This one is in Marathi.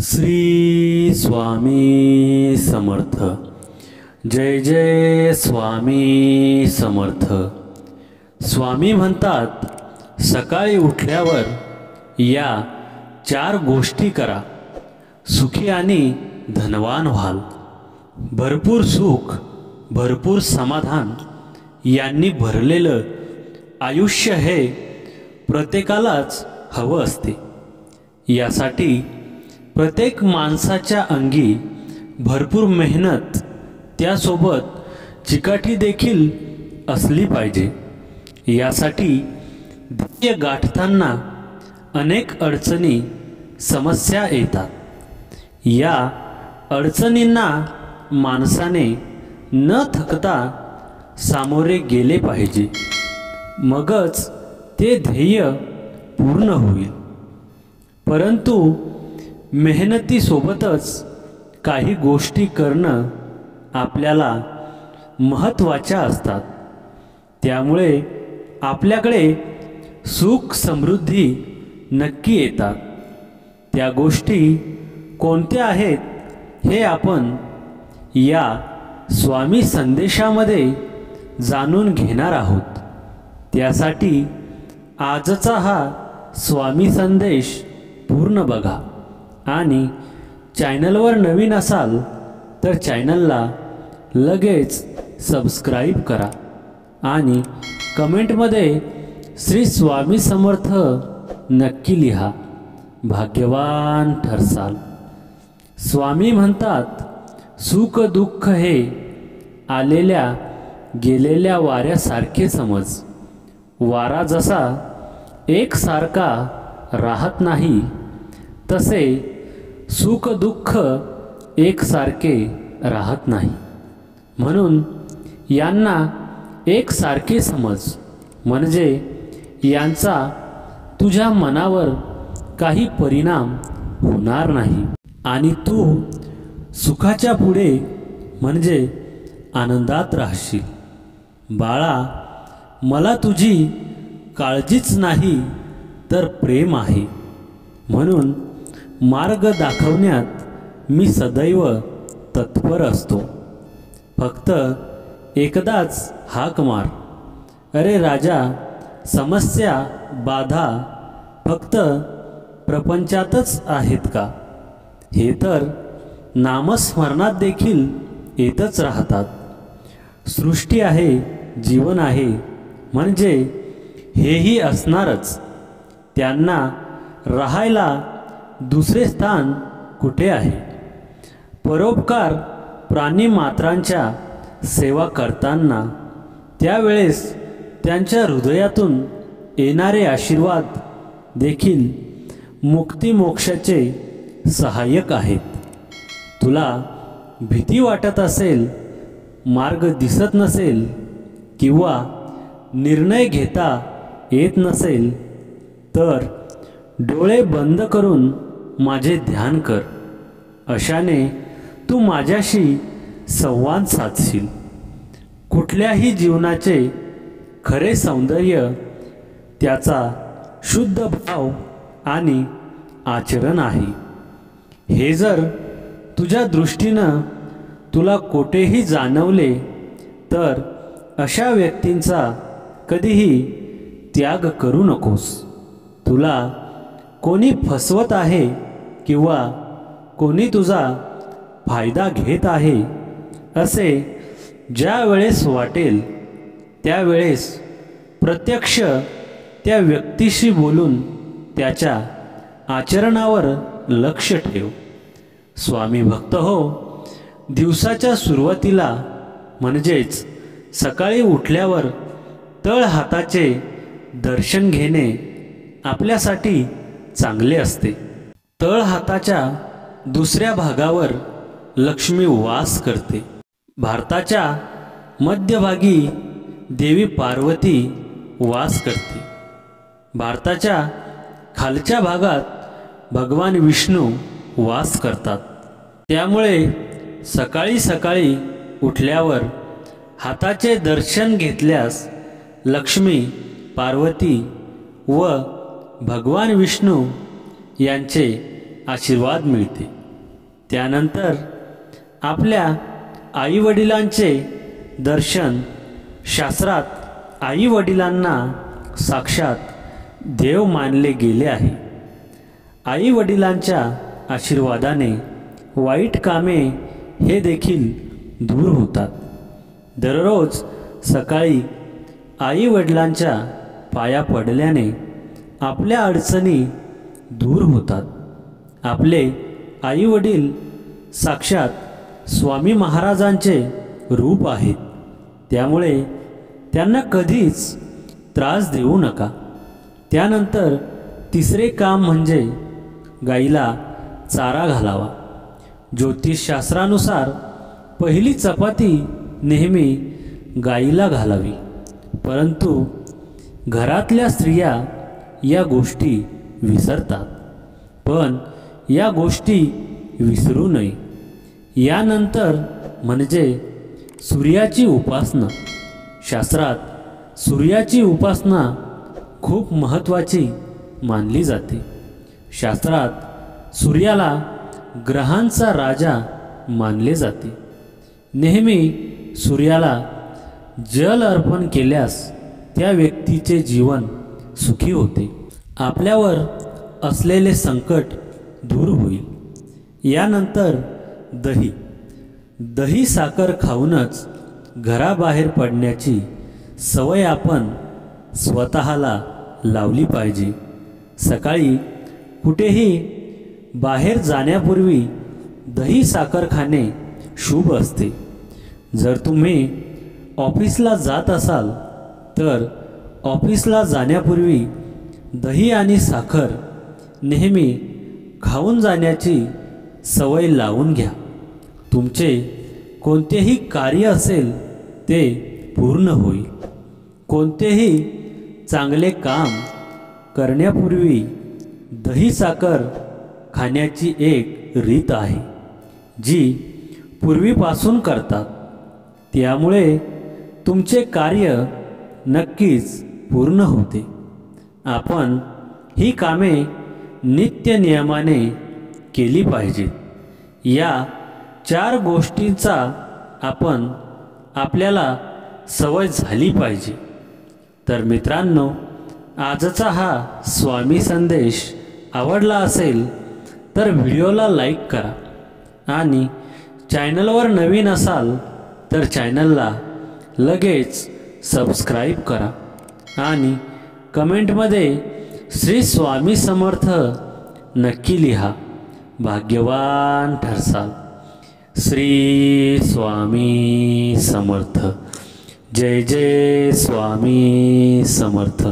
श्री स्वामी समर्थ। जय जय स्वामी समर्थ। स्वामी म्हणतात, सकाळी उठल्यावर या 4 गोष्टी करा, सुखी आणि धनवान व्हाल। भरपूर सुख, भरपूर समाधान यांनी भरलेलं आयुष्य हे प्रत्येकालाच हवं असते। यासाठी प्रत्येक माणसाच्या अंगी भरपूर मेहनत, त्यासोबत चिकाटी देखील असली पाहिजे। यासाठी ध्येय गाठताना अनेक अडचणी, समस्या येतात। या अडचणींना माणसाने न थकता सामोरे गेले पाहिजे, मगच ते ध्येय पूर्ण होईल। परंतु मेहनतीसोबतच काही गोष्टी करणं आपल्याला महत्त्वाच्या असतात। त्यामुळे आपल्याकडे सुख समृद्धी नक्की येतात। त्या गोष्टी कोणत्या आहेत हे आपण या स्वामी संदेशामध्ये जाणून घेणार आहोत। त्यासाठी आजचा हा स्वामी संदेश पूर्ण बघा आणि चॅनलवर नवीन असाल तर चॅनलला लगेच सबस्क्राईब करा आणि कमेंटमध्ये श्री स्वामी समर्थ नक्की लिहा, भाग्यवान ठरसाल। स्वामी म्हणतात, सुख दुःख हे आलेल्या गेलेल्या वाऱ्यासारखे समज। वारा जसा एकसारखा राहत नाही, तसे सुख दुःख एकसारखे राहत नाही। म्हणून यांना एकसारखे समज, म्हणजे यांचा तुझ्या मनावर काही परिणाम होणार नाही आणि तू सुखाच्या पुढे म्हणजे आनंदात राहशील। बाळा, मला तुझी काळजीच नाही तर प्रेम आहे, म्हणून मार्ग दाखवण्यात मी सदैव तत्पर असतो। फक्त एकदाच हाक मार। अरे राजा, समस्या बाधा फक्त प्रपंचातच आहेत का? हे तर नामस्मरणात देखील येतच राहतात। सृष्टी आहे, जीवन आहे, म्हणजे हेही असणारच। त्यांना राहायला दुसरे स्थान कुठे आहे? परोपकार प्राणी मात्रांच्या सेवा करताना त्यावेळेस त्यांच्या हृदयातून येणारे आशीर्वाद देखील मुक्ती मोक्षाचे सहाय्यक आहेत। तुला भीती वाटत असेल, मार्ग दिसत नसेल किंवा निर्णय घेता येत नसेल, तर डोळे बंद करून माझे ध्यान कर। अशाने तू माझ्याशी संवाद साधशील। कुठल्याही जीवनाचे खरे सौंदर्य त्याचा शुद्ध भाव आणि आचरण आहे। हे जर तुझ्या दृष्टीनं तुला कोठेही जाणवले तर अशा व्यक्तींचा कधीही त्याग करू नकोस। तुला कोणी फसवत आहे किंवा कोणी तुझा फायदा घेत आहे असे ज्या वेळेस वाटेल, त्यावेळेस प्रत्यक्ष त्या व्यक्तीशी बोलून त्याच्या आचरणावर लक्ष ठेव। स्वामी भक्त हो, दिवसाच्या सुरुवातीला म्हणजेच सकाळी उठल्यावर तळ हाताचे दर्शन घेणे आपल्यासाठी चांगले असते। तळ हाताच्या दुसऱ्या भागावर लक्ष्मी वास करते। भारताच्या मध्यभागी देवी पार्वती वास करते। भारताच्या खालच्या भागात भगवान विष्णू वास करतात। त्यामुळे सकाळी सकाळी उठल्यावर हाताचे दर्शन घेतल्यास लक्ष्मी, पार्वती व भगवान विष्णू यांचे आशीर्वाद मिळते। त्यानंतर आपल्या आईवडिलांचे दर्शन शास्त्रात आईवडिलांना साक्षात देव मानले गेले आहे। आईवडिलांच्या आशीर्वादाने वाईट कामे हे देखील दूर होतात। दररोज सकाळी आईवडिलांच्या पाया पडल्याने आपल्या अडचणी दूर होतात। आपले आईवडील साक्षात स्वामी महाराजांचे रूप आहेत, त्यामुळे त्यांना कधीच त्रास देऊ नका। त्यानंतर तिसरे काम म्हणजे गाईला चारा घालावा। ज्योतिषशास्त्रानुसार पहिली चपाती नेहमी गाईला घालावी, परंतु घरातल्या स्त्रिया या गोष्टी विसरतात, पण या गोष्टी विसरू नये। यानंतर म्हणजे सूर्याची उपासना। शास्त्रात सूर्याची उपासना खूप महत्त्वाची मानली जाते। शास्त्रात सूर्याला ग्रहांचा राजा मानले जाते। नेहमी सूर्याला जल अर्पण केल्यास त्या व्यक्तीचे जीवन सुखी होते, आपल्यावर असलेले संकट दूर होईल। यानंतर दही साखर खाऊनच घराबाहेर पडण्याची सवय आपण स्वतःला लावली पाहिजे। सकाळी कुठेही बाहेर जाण्यापूर्वी दही साखर खाणे शुभ असते। जर तुम्ही ऑफिसला जात असाल तर ऑफिसला जाण्यापूर्वी दही आणि साखर नेहमी खाऊन जाण्याची सवय लावून घ्या। तुमचे कोणतेही कार्य असेल ते पूर्ण होईल। कोणतेही चांगले काम करण्यापूर्वी दही साखर खाण्याची एक रीत आहे, जी पूर्वीपासून करतात, त्यामुळे तुमचे कार्य नक्कीच पूर्ण होते। आपण ही कामे नित्य नियमाने केली पाहिजेत। या 4 गोष्टींचा आपल्याला सवय झाली पाहिजे। तर मित्रांनो, आजचा हा स्वामी संदेश आवडला असेल तर व्हिडिओला लाईक करा आणि चॅनलवर नवीन असाल तर चॅनलला लगेच सबस्क्राईब करा आणि कमेंटमध्ये श्री स्वामी समर्थ नक्की लिहा। भाग्यवान ठरसाल। श्री स्वामी समर्थ। जय जय स्वामी समर्थ।